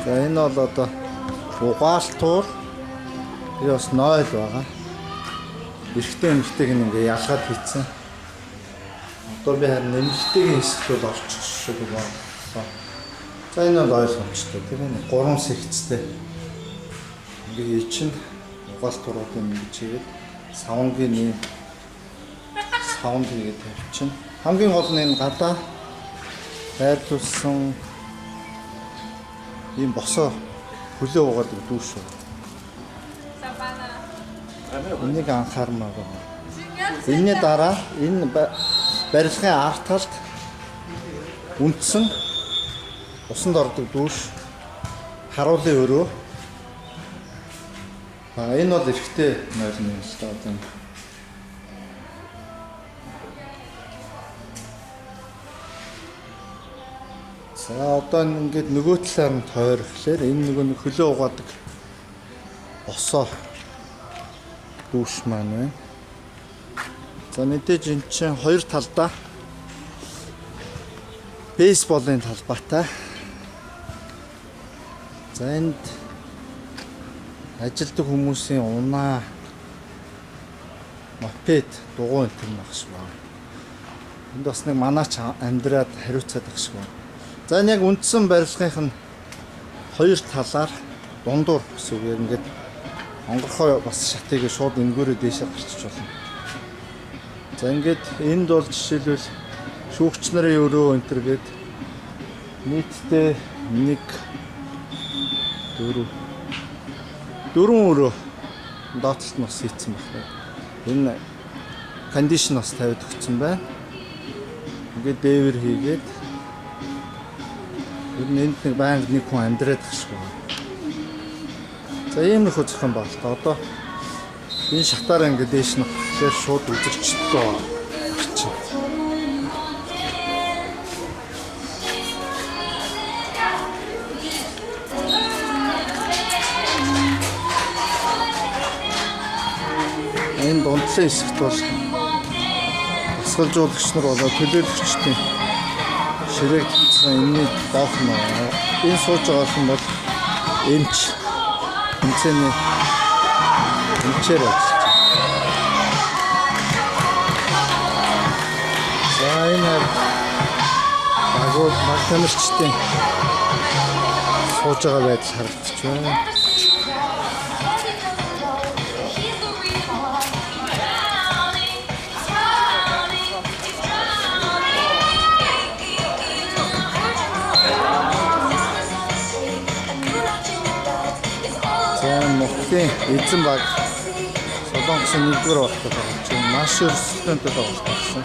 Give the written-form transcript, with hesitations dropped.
За энэ бол одоо угаалтуур. Би бас нойл байгаа. Эрэгтэй эмэгтэйг ингээ ялгаад хийцэн. Одоо би харин эмэгтэйгийн хэсэгт бол орчих шиг байна. За энэ бол ойлгомжтой. Тэр нь 3 секцтэй. Ингээ чинь угаалтууруудын ингэж хийгээд савнгийн ийм саунд хийгээд тавьчихна. Хамгийн гол нь энэ гадаа байрлуулсан ийм босоо хөлөө угаадаг дүүш шүү. Энийг анхаармаар байна. Энэний дараа энэ барилгын арт талд үндсэн усанд ордог дүүш харуулын өрөө. Энэ бол эрэгтэй нойлны стад юм. За одоо ингээд нөгөө талаар нь тойр гэхлээр энэ нөгөө хөлөө угаадаг босоо дүүш маань байна. За мэдээж энэ чинь хоёр талдаа бейсболын талбайтай. За энд ажилтдаг хүмүүсийн унаа, мопед, дугуй энэ төр багш байна. Энд бас нэг манаач амьдраад хариуцаад багш байна. За энэ яг үндсэн барилгын нь хоёр талаар дундуур гэсэн үг ингээд онгорхой бас шатыг шууд энгүүрээ дээшээ гарчиж болно. За ингээд энд бол жишээлбэл шүүгч нарын өрөө энэ төр гээд нийтдээ 4 өрөө доотлолт нь бас хийцэн байна. Энэ кондишн бас тавьд өгсөн байна. Ингээд дээвэр хийгээд энд нэг байнга нэг хүн амьдраад байх шиг байна. За ийм их зохион байгуулалт. Одоо энэ шатаараа ингээд дээш нь тэгэхээр шууд үзэгчтэй байна. Энэ дундлын хэсэгт бол тасгалжуулагч нар болоо төлөөлөгчдийн ширээг татсан энэний доох нь энэ сууж байгаа хүн бол эмч эмчээр ажиллаж байна. За энэ баг тамирчдын сууж байгаа байдал харагдаж байна. Эзэн баг Солонгосын 1-р болтол байгаа чинь маш өрсөлдөөнтэй болсон.